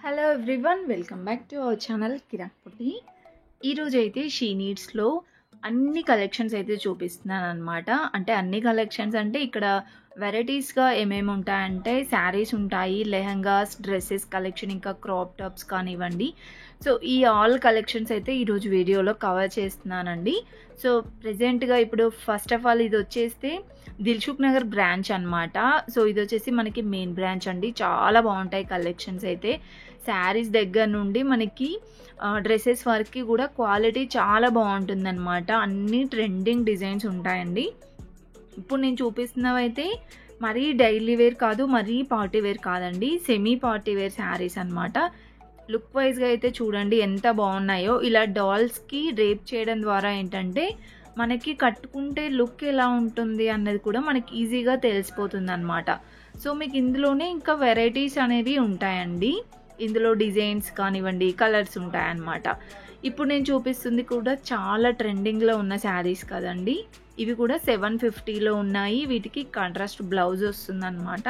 Hello everyone, welcome back to our channel Kiraakpathi. ఈరోజైతే షీ నీడ్స్లో అన్ని కలెక్షన్స్ అయితే చూపిస్తున్నాను అనమాట. అంటే అన్ని కలెక్షన్స్ అంటే ఇక్కడ వెరైటీస్గా ఏమేమి ఉంటాయంటే శారీస్ ఉంటాయి, లెహంగాస్, డ్రెస్సెస్ కలెక్షన్, ఇంకా క్రాప్ టాప్స్ కానివ్వండి. సో ఈ ఆల్ కలెక్షన్స్ అయితే ఈరోజు వీడియోలో కవర్ చేస్తున్నానండి. సో ప్రెజెంట్గా ఇప్పుడు ఫస్ట్ ఆఫ్ ఆల్ ఇది వచ్చేస్తే దిల్సుఖ్ నగర్ బ్రాంచ్ అనమాట. సో ఇది వచ్చేసి మనకి మెయిన్ బ్రాంచ్ అండి. చాలా బాగుంటాయి కలెక్షన్స్ అయితే. శారీస్ దగ్గర నుండి మనకి డ్రెస్సెస్ వరకు కూడా క్వాలిటీ చాలా బాగుంటుందన్నమాట. అన్ని ట్రెండింగ్ డిజైన్స్ ఉంటాయండి. ఇప్పుడు నేను చూపిస్తున్నవైతే మరీ డైలీ వేర్ కాదు, మరీ పార్టీ వేర్ కాదండి, సెమీ పార్టీ వేర్ శారీస్ అనమాట. లుక్ వైజ్గా అయితే చూడండి ఎంత బాగున్నాయో. ఇలా డాల్స్కి డ్రేప్ చేయడం ద్వారా ఏంటంటే మనకి కట్టుకుంటే లుక్ ఎలా ఉంటుంది అన్నది కూడా మనకి ఈజీగా తెలిసిపోతుంది అనమాట. సో మీకు ఇందులోనే ఇంకా వెరైటీస్ అనేవి ఉంటాయండి. ఇందులో డిజైన్స్ కానివ్వండి, కలర్స్ ఉంటాయన్నమాట. ఇప్పుడు నేను చూపిస్తుంది కూడా చాలా ట్రెండింగ్లో ఉన్న శారీస్ కదండి. ఇవి కూడా 750లో ఉన్నాయి. వీటికి కాంట్రాస్ట్ బ్లౌజ్ వస్తుందన్నమాట.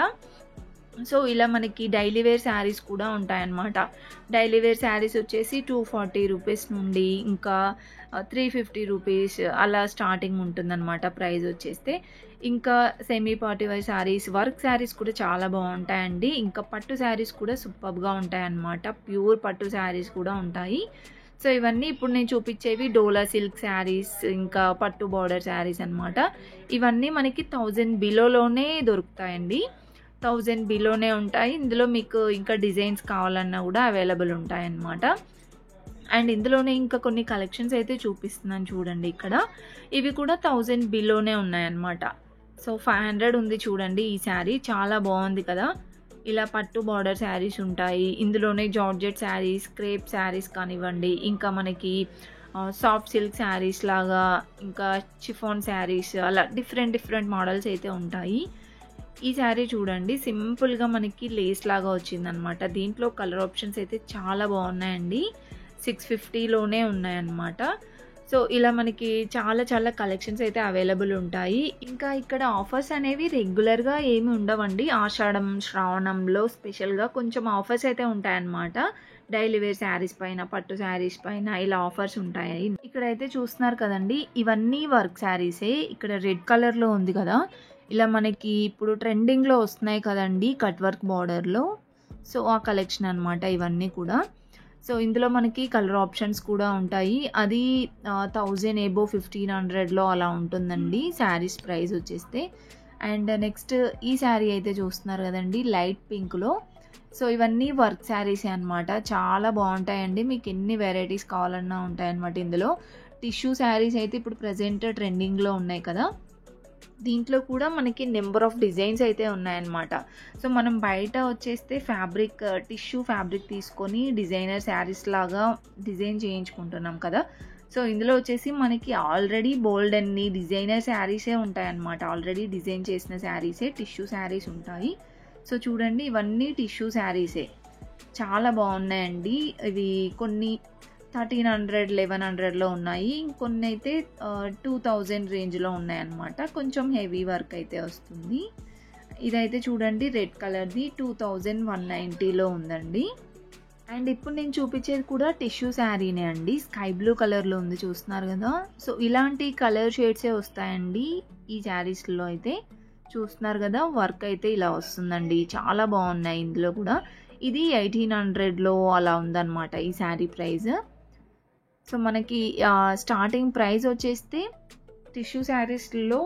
సో ఇలా మనకి డైలీ వేర్ శారీస్ కూడా ఉంటాయన్నమాట. డైలీ వేర్ శారీస్ వచ్చేసి 240 రూపీస్ నుండి ఇంకా 350 రూపీస్ అలా స్టార్టింగ్ ఉంటుందన్నమాట ప్రైస్ వచ్చేస్తే. ఇంకా semi party wear saris, work saris కూడా చాలా బాగుంటాయండి. ఇంకా పట్టు శారీస్ కూడా సూపర్గా ఉంటాయన్నమాట. ప్యూర్ పట్టు శారీస్ కూడా ఉంటాయి. సో ఇవన్నీ ఇప్పుడు నేను చూపించేవి డోలా సిల్క్ శారీస్, ఇంకా పట్టు బార్డర్ శారీస్ అనమాట. ఇవన్నీ మనకి 1000 బిలోలోనే దొరుకుతాయండి. 1000 బిలోనే ఉంటాయి. ఇందులో మీకు ఇంకా డిజైన్స్ కావాలన్నా కూడా అవైలబుల్ ఉంటాయన్నమాట. అండ్ ఇందులోనే ఇంకా కొన్ని కలెక్షన్స్ అయితే చూపిస్తున్నాను చూడండి. ఇక్కడ ఇవి కూడా 1000 బిలోనే ఉన్నాయన్నమాట. సో 500 ఉంది చూడండి. ఈ శారీ చాలా బాగుంది కదా. ఇలా పట్టు బార్డర్ శారీస్ ఉంటాయి. ఇందులోనే జార్జెట్ శారీస్, క్రేప్ శారీస్ కానివ్వండి, ఇంకా మనకి సాఫ్ట్ సిల్క్ శారీస్ లాగా, ఇంకా చిఫాన్ శారీస్, అలా డిఫరెంట్ మోడల్స్ అయితే ఉంటాయి. ఈ శారీ చూడండి, సింపుల్గా మనకి లేస్ లాగా వచ్చిందనమాట. దీంట్లో కలర్ ఆప్షన్స్ అయితే చాలా బాగున్నాయండి. 650లోనే ఉన్నాయన్నమాట. సో ఇలా మనకి చాలా కలెక్షన్స్ అయితే అవైలబుల్ ఉంటాయి. ఇంకా ఇక్కడ ఆఫర్స్ అనేవి రెగ్యులర్గా ఏమి ఉండవండి. ఆషాఢం, శ్రావణంలో స్పెషల్గా కొంచెం ఆఫర్స్ అయితే ఉంటాయన్నమాట. డైలీ వేర్ శారీస్ పైన, పట్టు శారీస్ పైన ఇలా ఆఫర్స్ ఉంటాయి. ఇక్కడైతే చూస్తున్నారు కదండి, ఇవన్నీ వర్క్ శారీసే. ఇక్కడ రెడ్ కలర్లో ఉంది కదా, ఇలా మనకి ఇప్పుడు ట్రెండింగ్లో వస్తున్నాయి కదండి కట్ వర్క్ బార్డర్లో. సో ఆ కలెక్షన్ అనమాట ఇవన్నీ కూడా. సో ఇందులో మనకి కలర్ ఆప్షన్స్ కూడా ఉంటాయి. అది 1000 ఎబో 1500లో అలా ఉంటుందండి శారీస్ ప్రైస్ వచ్చేస్తే. అండ్ నెక్స్ట్ ఈ శారీ అయితే చూస్తున్నారు కదండి లైట్ పింక్లో. సో ఇవన్నీ వర్క్ శారీసే అనమాట. చాలా బాగుంటాయండి. మీకు ఎన్ని వెరైటీస్ కావాలన్నా ఉంటాయన్నమాట. ఇందులో టిష్యూ శారీస్ అయితే ఇప్పుడు ప్రజెంట్ ట్రెండింగ్లో ఉన్నాయి కదా. దీంట్లో కూడా మనకి నెంబర్ ఆఫ్ డిజైన్స్ అయితే ఉన్నాయన్నమాట. సో మనం బయట వచ్చేస్తే ఫ్యాబ్రిక్, టిష్యూ ఫ్యాబ్రిక్ తీసుకొని డిజైనర్ శారీస్ లాగా డిజైన్ చేయించుకుంటున్నాం కదా. సో ఇందులో వచ్చేసి మనకి ఆల్రెడీ బోల్డ్ అన్ని డిజైనర్ శారీసే ఉంటాయన్నమాట. ఆల్రెడీ డిజైన్ చేసిన శారీసే టిష్యూ శారీస్ ఉంటాయి. సో చూడండి, ఇవన్నీ టిష్యూ శారీసే. చాలా బాగున్నాయండి. ఇవి కొన్ని 1300, 1100లో ఉన్నాయి. ఇంకొన్ని అయితే 2000 రేంజ్లో ఉన్నాయన్నమాట. కొంచెం హెవీ వర్క్ అయితే వస్తుంది. ఇదైతే చూడండి రెడ్ కలర్ది 2190లో ఉందండి. అండ్ ఇప్పుడు నేను చూపించేది కూడా టిష్యూ శారీనే అండి. స్కై బ్లూ కలర్లో ఉంది, చూస్తున్నారు కదా. సో ఇలాంటి కలర్ షేడ్సే వస్తాయండి ఈ శారీస్లో అయితే. చూస్తున్నారు కదా, వర్క్ అయితే ఇలా వస్తుందండి. చాలా బాగున్నాయి ఇందులో కూడా. ఇది 1800లో అలా ఉందన్నమాట ఈ శారీ ప్రైస్. సో మనకి స్టార్టింగ్ ప్రైస్ వచ్చేస్తే టిష్యూ శారీస్లో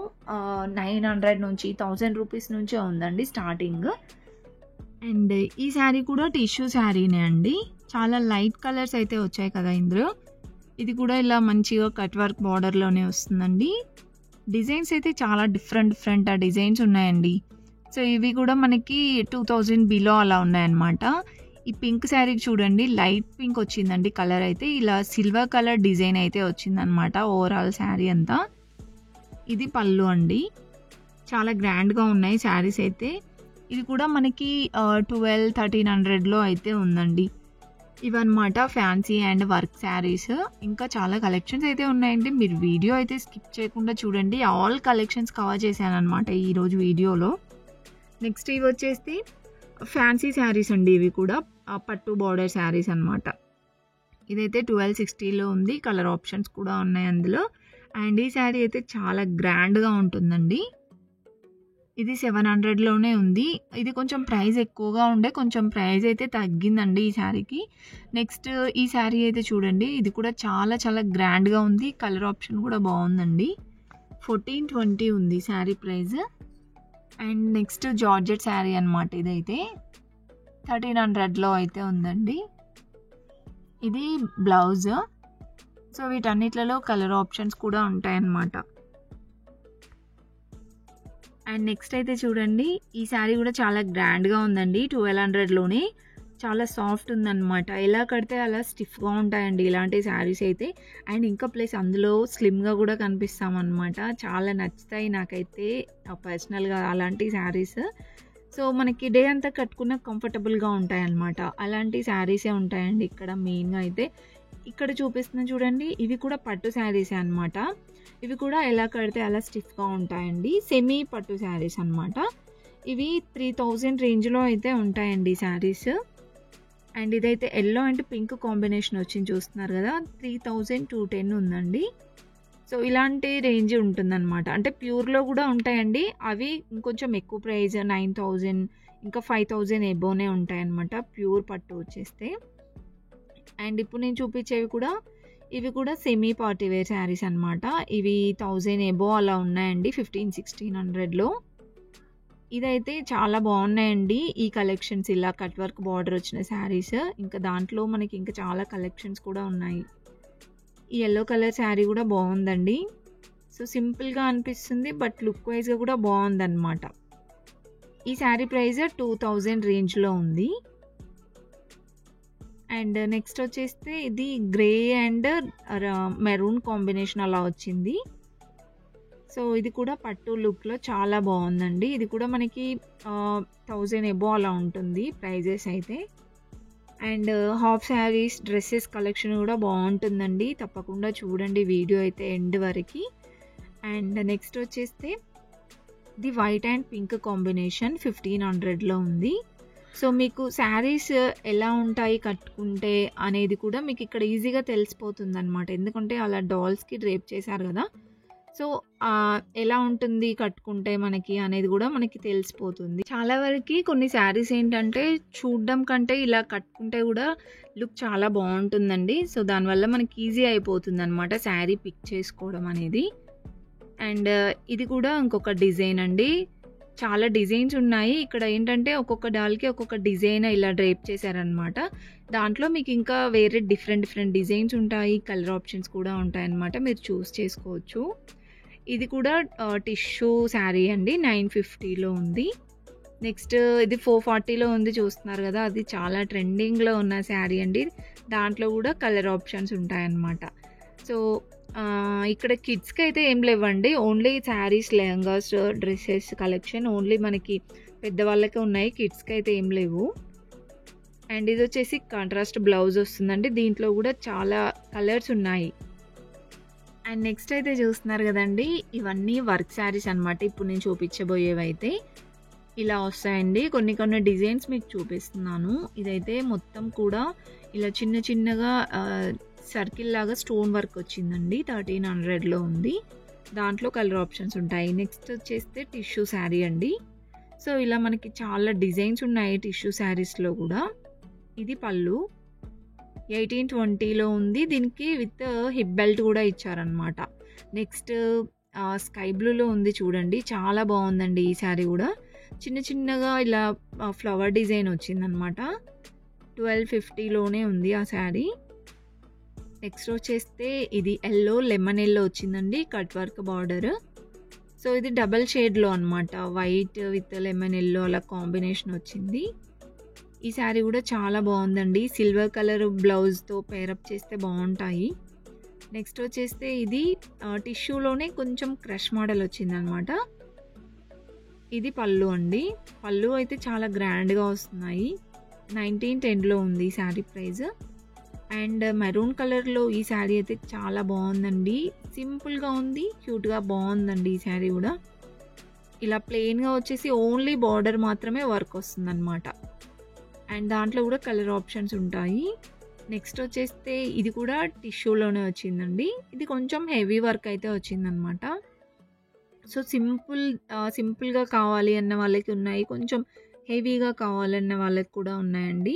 900 నుంచి 1000 రూపీస్ నుంచే ఉందండి స్టార్టింగ్. అండ్ ఈ శారీ కూడా టిష్యూ శారీనే అండి. చాలా లైట్ కలర్స్ అయితే వచ్చాయి కదా ఇందులో. ఇది కూడా ఇలా మంచిగా కట్ వర్క్ బార్డర్లోనే వస్తుందండి. డిజైన్స్ అయితే చాలా డిఫరెంట్ డిజైన్స్ ఉన్నాయండి. సో ఇవి కూడా మనకి 2000 బిలో అలా ఉన్నాయన్నమాట. ఈ పింక్ శారీకి చూడండి, లైట్ పింక్ వచ్చిందండి కలర్ అయితే. ఇలా సిల్వర్ కలర్ డిజైన్ అయితే వచ్చిందనమాట ఓవరాల్ శారీ అంతా. ఇది పళ్ళు అండి. చాలా గ్రాండ్గా ఉన్నాయి శారీస్ అయితే. ఇది కూడా మనకి 1300లో అయితే ఉందండి. ఇవన్నమాట ఫ్యాన్సీ అండ్ వర్క్ శారీస్. ఇంకా చాలా కలెక్షన్స్ అయితే ఉన్నాయండి. మీరు వీడియో అయితే స్కిప్ చేయకుండా చూడండి. ఆల్ కలెక్షన్స్ కవర్ చేశాను అనమాట ఈరోజు వీడియోలో. నెక్స్ట్ ఇవి వచ్చేసి ఫ్యాన్సీ శారీస్ అండి. ఇవి కూడా పట్టు బార్డర్ శారీస్ అనమాట. ఇదైతే 1260లో ఉంది. కలర్ ఆప్షన్స్ కూడా ఉన్నాయి అందులో. అండ్ ఈ శారీ అయితే చాలా గ్రాండ్గా ఉంటుందండి. ఇది 700లోనే ఉంది. ఇది కొంచెం ప్రైస్ ఎక్కువగా ఉండే, కొంచెం ప్రైస్ అయితే తగ్గిందండి ఈ శారీకి. నెక్స్ట్ ఈ శారీ అయితే చూడండి, ఇది కూడా చాలా చాలా గ్రాండ్గా ఉంది. కలర్ ఆప్షన్ కూడా బాగుందండి. 1420 ఉంది sari price. And next georgette sari అనమాట. ఇదైతే 1300లో అయితే ఉందండి. ఇది బ్లౌజ్. సో వీటన్నిట్లలో కలర్ ఆప్షన్స్ కూడా ఉంటాయన్నమాట. అండ్ నెక్స్ట్ అయితే చూడండి, ఈ శారీ కూడా చాలా గ్రాండ్గా ఉందండి. 1200లోనే చాలా సాఫ్ట్ ఉందన్నమాట. ఎలా కడితే అలా స్టిఫ్గా ఉంటాయండి ఇలాంటి శారీస్ అయితే. అండ్ ఇంకా ప్లస్ అందులో స్లిమ్గా కూడా కనిపిస్తామన్నమాట. చాలా నచ్చుతాయి నాకైతే పర్సనల్గా అలాంటి శారీస్. సో మనకి డే అంతా కట్టుకున్న కంఫర్టబుల్గా ఉంటాయన్నమాట. అలాంటి శారీసే ఉంటాయండి ఇక్కడ మెయిన్గా అయితే. ఇక్కడ చూపిస్తున్నా చూడండి, ఇవి కూడా పట్టు శారీసే అనమాట. ఇవి కూడా ఎలా కడితే అలా స్టిఫ్గా ఉంటాయండి. సెమీ పట్టు శారీస్ అనమాట. ఇవి 3000 రేంజ్లో అయితే ఉంటాయండి శారీస్. అండ్ ఇదైతే ఎల్లో అండ్ పింక్ కాంబినేషన్ వచ్చింది చూస్తున్నారు కదా, 3210 ఉందండి. సో ఇలాంటి రేంజ్ ఉంటుందన్నమాట. అంటే ప్యూర్లో కూడా ఉంటాయండి. అవి ఇంకొంచెం ఎక్కువ ప్రైస్ 9000 ఇంకా 5000 ఎబోనే ఉంటాయన్నమాట ప్యూర్ పట్టు వచ్చేస్తే. అండ్ ఇప్పుడు నేను చూపించేవి కూడా, ఇవి కూడా సెమీ పార్టీ వేర్ శారీస్ అనమాట. ఇవి 1000 ఎబో అలా ఉన్నాయండి 1500-1600లో. ఇదైతే చాలా బాగున్నాయండి ఈ కలెక్షన్స్. ఇలా కట్ వర్క్ బార్డర్ వచ్చిన శారీస్. ఇంకా దాంట్లో మనకి ఇంకా చాలా కలెక్షన్స్ కూడా ఉన్నాయి. ఈ ఎల్లో కలర్ శారీ కూడా బాగుందండి. సో సింపుల్గా అనిపిస్తుంది, బట్ లుక్ వైజ్గా కూడా బాగుందన్నమాట. ఈ శారీ ప్రైస్ 2000 రేంజ్లో ఉంది. అండ్ నెక్స్ట్ వచ్చేస్తే ఇది గ్రే అండ్ మెరూన్ కాంబినేషన్ అలా వచ్చింది. సో ఇది కూడా పట్టు లుక్లో చాలా బాగుందండి. ఇది కూడా మనకి 1000 ఎబో అలా ఉంటుంది ప్రైజెస్ అయితే. And half saris dresses collection కూడా బాగుంటుందండి. తప్పకుండా చూడండి వీడియో అయితే ఎండ్ వరకు. అండ్ నెక్స్ట్ వచ్చేస్తే ఇది వైట్ అండ్ పింక్ కాంబినేషన్ 1500లో ఉంది. సో మీకు శారీస్ ఎలా ఉంటాయి కట్టుకుంటే అనేది కూడా మీకు ఇక్కడ ఈజీగా తెలిసిపోతుంది అనమాట. ఎందుకంటే అలా డాల్స్కి డ్రేప్ చేశారు కదా. సో ఎలా ఉంటుంది కట్టుకుంటే మనకి అనేది కూడా మనకి తెలిసిపోతుంది. చాలా వరకు కొన్ని శారీస్ ఏంటంటే చూడడం కంటే ఇలా కట్టుకుంటే కూడా లుక్ చాలా బాగుంటుందండి. సో దానివల్ల మనకి ఈజీ అయిపోతుంది అనమాట శారీ పిక్ చేసుకోవడం అనేది. అండ్ ఇది కూడా ఇంకొక డిజైన్ అండి. చాలా డిజైన్స్ ఉన్నాయి. ఇక్కడ ఏంటంటే ఒక్కొక్క డాల్కి ఒక్కొక్క డిజైన్ ఇలా డ్రేప్ చేశారనమాట. దాంట్లో మీకు ఇంకా వేరే డిఫరెంట్ డిజైన్స్ ఉంటాయి. కలర్ ఆప్షన్స్ కూడా ఉంటాయన్నమాట. మీరు చూస్ చేసుకోవచ్చు. ఇది కూడా టిష్యూ శారీ అండి. 950లో ఉంది. నెక్స్ట్ ఇది 440లో ఉంది చూస్తున్నారు కదా, అది చాలా ట్రెండింగ్లో ఉన్న శారీ అండి. దాంట్లో కూడా కలర్ ఆప్షన్స్ ఉంటాయన్నమాట. సో ఇక్కడ కిడ్స్కి అయితే ఏం లేవండి. Only saris, lehengas, dresses collection only మనకి పెద్దవాళ్ళకే ఉన్నాయి. కిడ్స్కి అయితే ఏం లేవు. అండ్ ఇది వచ్చేసి కాంట్రాస్ట్ బ్లౌజ్ వస్తుందండి. దీంట్లో కూడా చాలా కలర్స్ ఉన్నాయి. అండ్ నెక్స్ట్ అయితే చూస్తున్నారు కదండి, ఇవన్నీ వర్క్ శారీస్ అనమాట. ఇప్పుడు నేను చూపించబోయేవి అయితే ఇలా వస్తాయండి. కొన్ని డిజైన్స్ మీకు చూపిస్తున్నాను. ఇదైతే మొత్తం కూడా ఇలా చిన్నగా సర్కిల్ లాగా స్టోన్ వర్క్ వచ్చిందండి. 1300లో ఉంది. దాంట్లో కలర్ ఆప్షన్స్ ఉంటాయి. నెక్స్ట్ వచ్చేస్తే టిష్యూ శారీ అండి. సో ఇలా మనకి చాలా డిజైన్స్ ఉన్నాయి టిష్యూ శారీస్లో కూడా. ఇది పళ్ళు 1820లో ఉంది. దీనికి విత్ హిప్ బెల్ట్ కూడా ఇచ్చారనమాట. నెక్స్ట్ స్కై బ్లూలో ఉంది చూడండి, చాలా బాగుందండి ఈ శారీ కూడా. చిన్నగా ఇలా ఫ్లవర్ డిజైన్ వచ్చిందనమాట. 1250లోనే ఉంది ఆ శారీ. నెక్స్ట్ వచ్చేస్తే ఇది ఎల్లో, లెమన్ ఎల్లో వచ్చిందండి, కట్ వర్క్ బార్డర్. సో ఇది డబల్ షేడ్లో అనమాట. వైట్ విత్ లెమన్ ఎల్లో అలా కాంబినేషన్ వచ్చింది. ఈ శారీ కూడా చాలా బాగుందండి. సిల్వర్ కలర్ బ్లౌజ్తో పేరప్ చేస్తే బాగుంటాయి. నెక్స్ట్ వచ్చేస్తే ఇది టిష్యూలోనే కొంచెం క్రష్ మోడల్ వచ్చిందనమాట. ఇది పళ్ళు అండి. పళ్ళు అయితే చాలా గ్రాండ్గా వస్తున్నాయి. 1910లో ఉంది ఈ శారీ ప్రైస్. అండ్ మెరూన్ కలర్లో ఈ శారీ అయితే చాలా బాగుందండి. సింపుల్గా ఉంది, క్యూట్గా బాగుందండి ఈ శారీ కూడా. ఇలా ప్లెయిన్గా వచ్చేసి ఓన్లీ బార్డర్ మాత్రమే వర్క్ వస్తుందన్నమాట. అండ్ దాంట్లో కూడా కలర్ ఆప్షన్స్ ఉంటాయి. నెక్స్ట్ వచ్చేస్తే ఇది కూడా టిష్యూలోనే వచ్చిందండి. ఇది కొంచెం హెవీ వర్క్ అయితే వచ్చిందనమాట. సో సింపుల్గా కావాలి అన్న వాళ్ళకి ఉన్నాయి, కొంచెం హెవీగా కావాలన్న వాళ్ళకి కూడా ఉన్నాయండి.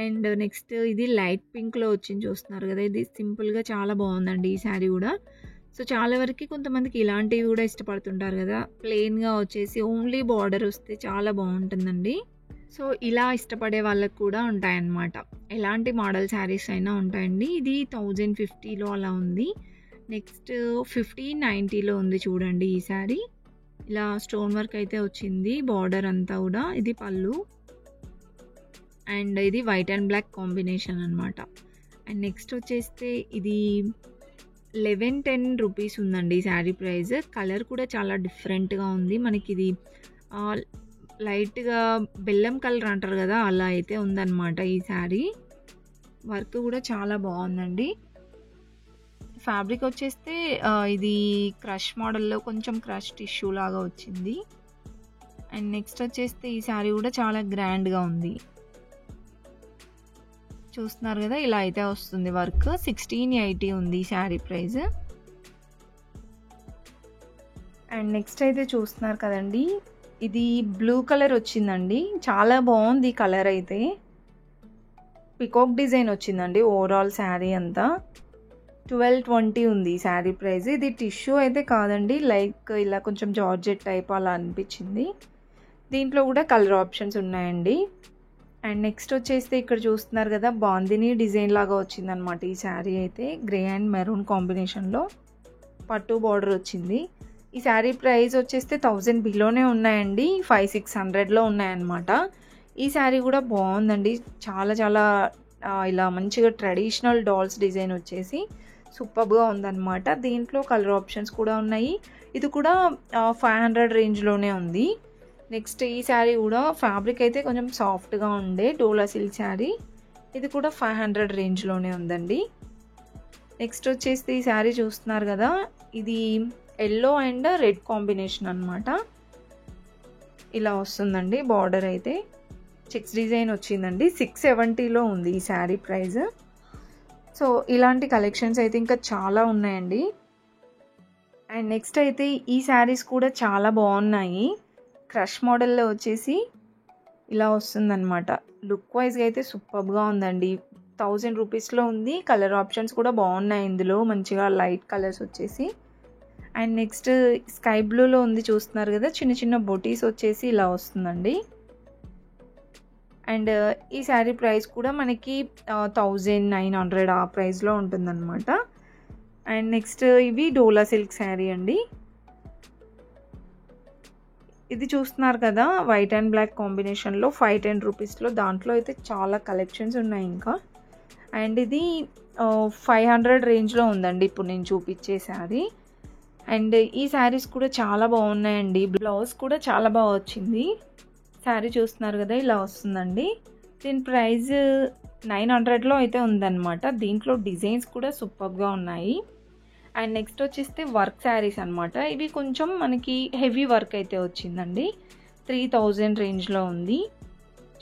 అండ్ నెక్స్ట్ ఇది లైట్ పింక్లో వచ్చింది, చూస్తున్నారు కదా. ఇది సింపుల్గా చాలా బాగుందండి ఈ శారీ కూడా. సో చాలా వరకు కొంతమందికి ఇలాంటివి కూడా ఇష్టపడుతుంటారు కదా, ప్లెయిన్గా వచ్చేసి ఓన్లీ బార్డర్ వస్తే చాలా బాగుంటుందండి. సో ఇలా ఇష్టపడే వాళ్ళకి కూడా ఉంటాయన్నమాట. ఎలాంటి మోడల్ శారీస్ అయినా ఉంటాయండి. ఇది 1050లో అలా ఉంది. నెక్స్ట్ 1590లో ఉంది చూడండి ఈ శారీ. ఇలా స్టోన్ వర్క్ అయితే వచ్చింది బార్డర్ అంతా కూడా. ఇది పళ్ళు అండ్ ఇది వైట్ అండ్ బ్లాక్ కాంబినేషన్ అనమాట. అండ్ నెక్స్ట్ వచ్చేస్తే ఇది 1110 రూపీస్ ఉందండి ఈ శారీ ప్రైస్. కలర్ కూడా చాలా డిఫరెంట్గా ఉంది మనకి. ఇది లైట్గా బెల్లం కలర్ అంటారు కదా, అలా అయితే ఉందన్నమాట ఈ శారీ. వర్క్ కూడా చాలా బాగుందండి. ఫ్యాబ్రిక్ వచ్చేస్తే ఇది క్రష్ మోడల్లో కొంచెం క్రష్ టిష్యూ లాగా వచ్చింది. అండ్ నెక్స్ట్ వచ్చేస్తే ఈ శారీ కూడా చాలా గ్రాండ్గా ఉంది, చూస్తున్నారు కదా. ఇలా అయితే వస్తుంది వర్క్. 1680 ఉంది ఈ శారీ ప్రైస్. అండ్ నెక్స్ట్ అయితే చూస్తున్నారు కదండి, ఇది బ్లూ కలర్ వచ్చిందండి. చాలా బాగుంది కలర్ అయితే. పికాక్ డిజైన్ వచ్చిందండి ఓవరాల్ శారీ అంతా. 1220 ఉంది ఈ శారీ ప్రైస్. ఇది టిష్యూ అయితే కాదండి, లైక్ ఇలా కొంచెం జార్జెట్ టైప్ అలా అనిపించింది. దీంట్లో కూడా కలర్ ఆప్షన్స్ ఉన్నాయండి. అండ్ నెక్స్ట్ వచ్చేస్తే ఇక్కడ చూస్తున్నారు కదా, బాందిని డిజైన్ లాగా వచ్చిందనమాట ఈ శారీ అయితే. గ్రే అండ్ మెరూన్ కాంబినేషన్లో పట్టు బార్డర్ వచ్చింది. ఈ శారీ ప్రైస్ వచ్చేస్తే 1000 బిలోనే ఉన్నాయండి, 500-600లో ఉన్నాయన్నమాట. ఈ శారీ కూడా బాగుందండి, చాలా చాలా ఇలా మంచిగా ట్రెడిషనల్ డాల్స్ డిజైన్ వచ్చేసి సూపర్గా ఉందన్నమాట. దీంట్లో కలర్ ఆప్షన్స్ కూడా ఉన్నాయి. ఇది కూడా 500 రేంజ్లోనే ఉంది. నెక్స్ట్ ఈ శారీ కూడా ఫ్యాబ్రిక్ అయితే కొంచెం సాఫ్ట్గా ఉండే డోలా సిల్క్ శారీ. ఇది కూడా 500 రేంజ్లోనే ఉందండి. నెక్స్ట్ వచ్చేసి ఈ శారీ చూస్తున్నారు కదా, ఇది ఎల్లో అండ్ రెడ్ కాంబినేషన్ అనమాట. ఇలా వస్తుందండి బార్డర్ అయితే. చెక్స్ డిజైన్ వచ్చిందండి. 670లో ఉంది ఈ శారీ ప్రైస్. సో ఇలాంటి కలెక్షన్స్ అయితే ఇంకా చాలా ఉన్నాయండి. అండ్ నెక్స్ట్ అయితే ఈ శారీస్ కూడా చాలా బాగున్నాయి. క్రష్ మోడల్లో వచ్చేసి ఇలా వస్తుందన్నమాట. లుక్ వైజ్గా అయితే సూపర్గా ఉందండి. 1000 రూపీస్లో ఉంది. కలర్ ఆప్షన్స్ కూడా బాగున్నాయి ఇందులో, మంచిగా లైట్ కలర్స్ వచ్చేసి. అండ్ నెక్స్ట్ స్కై బ్లూలో ఉంది, చూస్తున్నారు కదా. చిన్న చిన్న బొటీస్ వచ్చేసి ఇలా వస్తుందండి. అండ్ ఈ శారీ ప్రైస్ కూడా మనకి 1900 ఆ ప్రైస్లో ఉంటుందన్నమాట. అండ్ నెక్స్ట్ ఇవి డోలా సిల్క్ శారీ అండి. ఇది చూస్తున్నారు కదా, వైట్ అండ్ బ్లాక్ కాంబినేషన్లో 510 రూపీస్లో. దాంట్లో అయితే చాలా కలెక్షన్స్ ఉన్నాయి ఇంకా. అండ్ ఇది 500 రేంజ్లో ఉందండి ఇప్పుడు నేను చూపించే శారీ. అండ్ ఈ శారీస్ కూడా చాలా బాగున్నాయండి. బ్లౌజ్ కూడా చాలా బాగా వచ్చింది. శారీ చూస్తున్నారు కదా, ఇలా వస్తుందండి. దీని ప్రైస్ 900లో అయితే ఉందన్నమాట. దీంట్లో డిజైన్స్ కూడా సూపర్గా ఉన్నాయి. అండ్ నెక్స్ట్ వచ్చేస్తే వర్క్ శారీస్ అనమాట. ఇవి కొంచెం మనకి హెవీ వర్క్ అయితే వచ్చిందండి. 3000 రేంజ్లో ఉంది.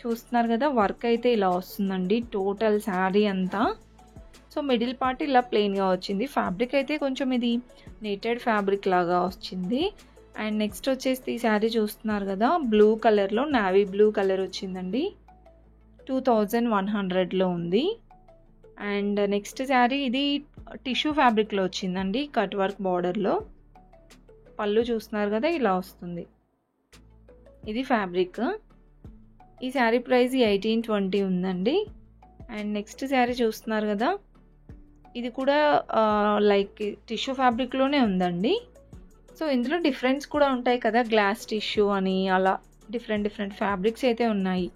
చూస్తున్నారు కదా, వర్క్ అయితే ఇలా వస్తుందండి టోటల్ శారీ అంతా. సో మిడిల్ పార్ట్ ఇలా ప్లెయిన్గా వచ్చింది. ఫ్యాబ్రిక్ అయితే కొంచెం ఇది నెటెడ్ ఫ్యాబ్రిక్ లాగా వచ్చింది. అండ్ నెక్స్ట్ వచ్చేసి ఈ శారీ చూస్తున్నారు కదా, బ్లూ కలర్లో నావీ బ్లూ కలర్ వచ్చిందండి. 2100లో ఉంది. అండ్ నెక్స్ట్ శారీ ఇది టిష్యూ ఫ్యాబ్రిక్లో వచ్చిందండి, కట్ వర్క్ బార్డర్లో. పళ్ళు చూస్తున్నారు కదా, ఇలా వస్తుంది. ఇది ఫ్యాబ్రిక్. ఈ శారీ ప్రైస్ 1820 ఉందండి. అండ్ నెక్స్ట్ శారీ చూస్తున్నారు కదా, ఇది కూడా లైక్ టిష్యూ ఫ్యాబ్రిక్లోనే ఉందండి. సో ఇందులో డిఫరెన్స్ కూడా ఉంటాయి కదా, గ్లాస్ టిష్యూ అని అలా డిఫరెంట్ ఫ్యాబ్రిక్స్ అయితే ఉన్నాయి.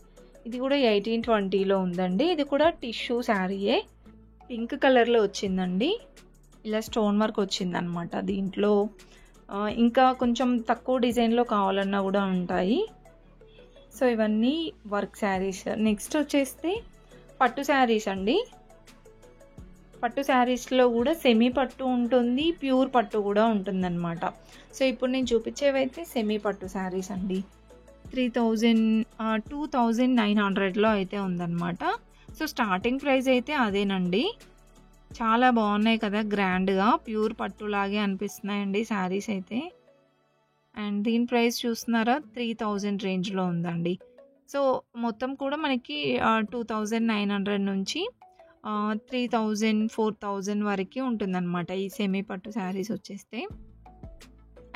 ఇది కూడా 1820లో ఉందండి. ఇది కూడా టిష్యూ శారీయే, పింక్ కలర్లో వచ్చిందండి. ఇలా స్టోన్ వర్క్ వచ్చిందనమాట దీంట్లో. ఇంకా కొంచెం తక్కువ డిజైన్లో కావాలన్నా కూడా ఉంటాయి. సో ఇవన్నీ వర్క్ శారీస్. నెక్స్ట్ వచ్చేస్తే పట్టు శారీస్ అండి. పట్టు శారీస్లో కూడా సెమీ పట్టు ఉంటుంది, ప్యూర్ పట్టు కూడా ఉంటుందన్నమాట. సో ఇప్పుడు నేను చూపించేవైతే సెమీ పట్టు శారీస్ అండి. 2900లో అయితే ఉందన్నమాట. సో స్టార్టింగ్ ప్రైస్ అయితే అదేనండి. చాలా బాగున్నాయి కదా, గ్రాండ్గా ప్యూర్ పట్టులాగే అనిపిస్తున్నాయండి శారీస్ అయితే. అండ్ దీని ప్రైస్ చూస్తున్నారా, 3000 రేంజ్లో ఉందండి. సో మొత్తం కూడా మనకి 2900 నుంచి 3000 4000 వరకు ఉంటుందన్నమాట ఈ సెమీ పట్టు శారీస్ వచ్చేస్తే.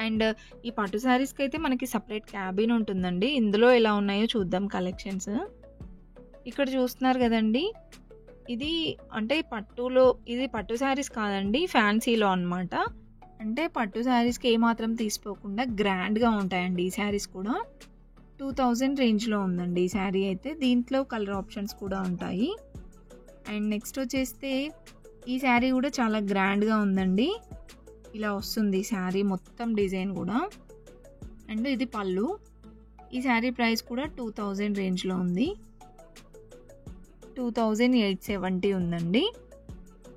అండ్ ఈ పట్టు శారీస్కి అయితే మనకి సపరేట్ క్యాబిన్ ఉంటుందండి. ఇందులో ఎలా ఉన్నాయో చూద్దాం కలెక్షన్స్. ఇక్కడ చూస్తున్నారు కదండి, ఇది అంటే పట్టులో, ఇది పట్టు శారీస్ కాదండి, ఫ్యాన్సీలో అనమాట. అంటే పట్టు శారీస్కి ఏమాత్రం తీసిపోకుండా గ్రాండ్గా ఉంటాయండి ఈ శారీస్ కూడా. 2000 రేంజ్లో ఉందండి ఈ శారీ అయితే. దీంట్లో కలర్ ఆప్షన్స్ కూడా ఉంటాయి. అండ్ నెక్స్ట్ వచ్చేస్తే ఈ శారీ కూడా చాలా గ్రాండ్గా ఉందండి. ఇలా వస్తుంది ఈ శారీ మొత్తం డిజైన్ కూడా. అండ్ ఇది పళ్ళు. ఈ శారీ ప్రైస్ కూడా 2000 రేంజ్లో ఉంది. 2870 ఉందండి.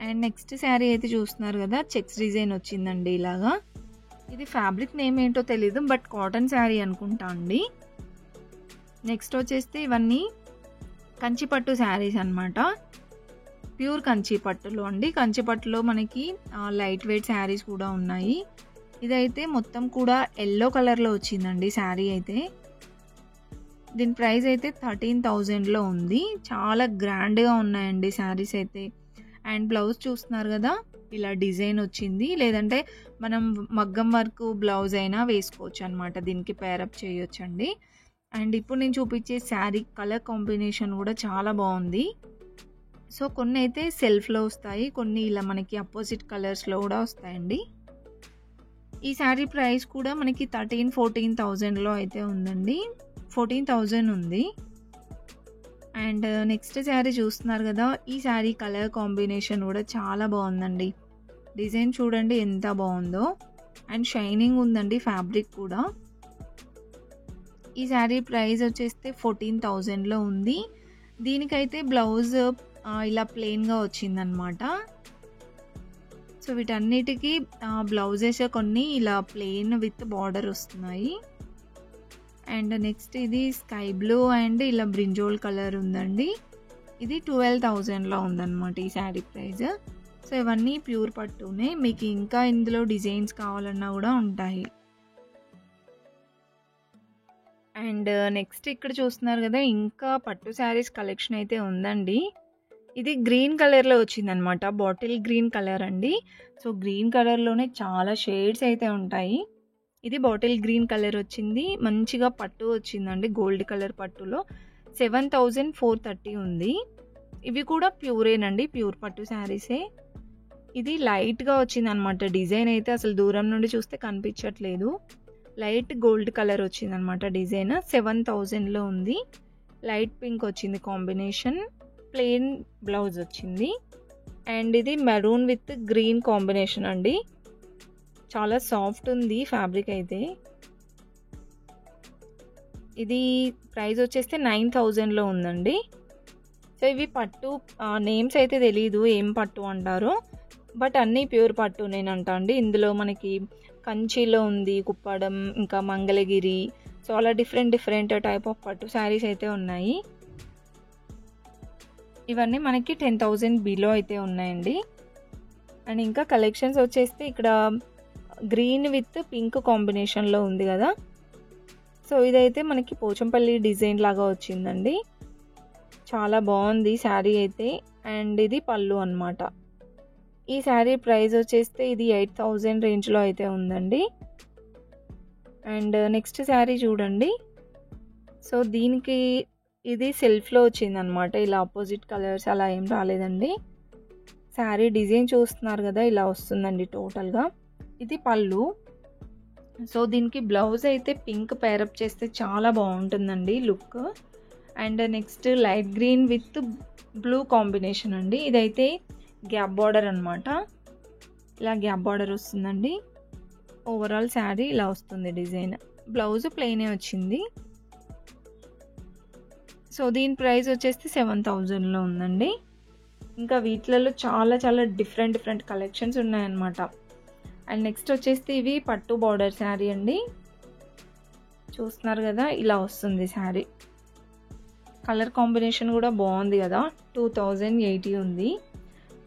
అండ్ నెక్స్ట్ శారీ అయితే చూస్తున్నారు కదా, చెక్స్ డిజైన్ వచ్చిందండి ఇలాగా. ఇది ఫ్యాబ్రిక్ నేమ్ ఏంటో తెలీదు, బట్ కాటన్ శారీ అనుకుంటా అండి. నెక్స్ట్ వచ్చేస్తే ఇవన్నీ కంచిపట్టు శారీస్ అనమాట. ప్యూర్ కంచిపట్టులో అండి. కంచిపట్టులో మనకి లైట్ వెయిట్ శారీస్ కూడా ఉన్నాయి. ఇదైతే మొత్తం కూడా ఎల్లో కలర్లో వచ్చిందండి శారీ అయితే. దీని ప్రైస్ అయితే 13000లో ఉంది. చాలా గ్రాండ్గా ఉన్నాయండి శారీస్ అయితే. అండ్ బ్లౌజ్ చూస్తున్నారు కదా, ఇలా డిజైన్ వచ్చింది. లేదంటే మనం మగ్గం వర్క్ బ్లౌజ్ అయినా వేసుకోవచ్చు అనమాట, దీనికి పేరప్ చేయొచ్చండి. అండ్ ఇప్పుడు నేను చూపించే శారీ కలర్ కాంబినేషన్ కూడా చాలా బాగుంది. సో కొన్ని అయితే సెల్ఫ్లో వస్తాయి, కొన్ని ఇలా మనకి అపోజిట్ కలర్స్లో కూడా వస్తాయండి. ఈ శారీ ప్రైస్ కూడా మనకి 14,000 అయితే ఉందండి. 14,000 ఉంది. అండ్ నెక్స్ట్ శారీ చూస్తున్నారు కదా, ఈ శారీ కలర్ కాంబినేషన్ కూడా చాలా బాగుందండి. డిజైన్ చూడండి ఎంత బాగుందో. అండ్ షైనింగ్ ఉందండి ఫ్యాబ్రిక్ కూడా. ఈ శారీ ప్రైస్ వచ్చేస్తే 14,000లో ఉంది. దీనికైతే బ్లౌజ్ ఇలా ప్లెయిన్గా వచ్చిందనమాట. సో వీటన్నిటికీ బ్లౌజెస్ కొన్ని ఇలా ప్లెయిన్ విత్ బార్డర్ వస్తున్నాయి. అండ్ నెక్స్ట్ ఇది స్కై బ్లూ అండ్ ఇలా బ్రింజోల్ కలర్ ఉందండి. ఇది 12,000లో ఉందన్నమాట ఈ శారీ ప్రైస్. సో ఇవన్నీ ప్యూర్ పట్టునే. మీకు ఇంకా ఇందులో డిజైన్స్ కావాలన్నా కూడా ఉంటాయి. అండ్ నెక్స్ట్ ఇక్కడ చూస్తున్నారు కదా, ఇంకా పట్టు శారీస్ కలెక్షన్ అయితే ఉందండి. ఇది గ్రీన్ కలర్లో వచ్చిందనమాట, బాటిల్ గ్రీన్ కలర్ అండి. సో గ్రీన్ కలర్లోనే చాలా షేడ్స్ అయితే ఉంటాయి. ఇది బాటిల్ గ్రీన్ కలర్ వచ్చింది, మంచిగా పట్టు వచ్చిందండి, గోల్డ్ కలర్ పట్టులో. 7430 ఉంది. ఇవి కూడా ప్యూరేనండి, ప్యూర్ పట్టు శారీసే. ఇది లైట్గా వచ్చింది అనమాట, డిజైన్ అయితే అసలు దూరం నుండి చూస్తే కనిపించట్లేదు. లైట్ గోల్డ్ కలర్ వచ్చిందనమాట డిజైన్. 7000లో ఉంది. లైట్ పింక్ వచ్చింది కాంబినేషన్. ప్లెయిన్ బ్లౌజ్ వచ్చింది. అండ్ ఇది మెరూన్ విత్ గ్రీన్ కాంబినేషన్ అండి. చాలా సాఫ్ట్ ఉంది ఫ్యాబ్రిక్ అయితే. ఇది ప్రైస్ వచ్చేస్తే 9000లో ఉందండి. సో ఇవి పట్టు నేమ్స్ అయితే తెలీదు ఏం పట్టు అంటారో, బట్ అన్నీ ప్యూర్ పట్టు నేనంటా అండి. ఇందులో మనకి కంచిలో ఉంది, కుప్పడం, ఇంకా మంగళగిరి, సో అలా డిఫరెంట్ టైప్ ఆఫ్ పట్టు శారీస్ అయితే ఉన్నాయి. ఇవన్నీ మనకి 10,000 బిలో అయితే ఉన్నాయండి. అండ్ ఇంకా కలెక్షన్స్ వచ్చేస్తే ఇక్కడ గ్రీన్ విత్ పింక్ కాంబినేషన్లో ఉంది కదా. సో ఇదైతే మనకి పోచంపల్లి డిజైన్ లాగా వచ్చిందండి. చాలా బాగుంది శారీ అయితే. అండ్ ఇది పళ్ళు అన్నమాట. ఈ శారీ ప్రైస్ వచ్చేస్తే ఇది 8000 రేంజ్లో అయితే ఉందండి. అండ్ నెక్స్ట్ శారీ చూడండి. సో దీనికి ఇది సెల్ఫ్లో వచ్చిందనమాట, ఇలా ఆపోజిట్ కలర్స్ అలా ఏం రాలేదండి. శారీ డిజైన్ చూస్తున్నారు కదా, ఇలా వస్తుందండి టోటల్గా. ఇది పళ్ళు. సో దీనికి బ్లౌజ్ అయితే పింక్ పేరప్ చేస్తే చాలా బాగుంటుందండి look. And next light green with blue combination అండి. ఇదైతే గ్యాప్ బార్డర్ అనమాట, ఇలా గ్యాప్ బార్డర్ వస్తుందండి. ఓవరాల్ శారీ ఇలా వస్తుంది డిజైన్. బ్లౌజ్ ప్లెయినే వచ్చింది. సో దీని ప్రైస్ వచ్చేసి 7000లో ఉందండి. ఇంకా వీటిలలో చాలా డిఫరెంట్ కలెక్షన్స్ ఉన్నాయన్నమాట. అండ్ నెక్స్ట్ వచ్చేసి ఇవి పట్టు బార్డర్ శారీ అండి. చూస్తున్నారు కదా, ఇలా వస్తుంది శారీ. కలర్ కాంబినేషన్ కూడా బాగుంది కదా. 2080 ఉంది.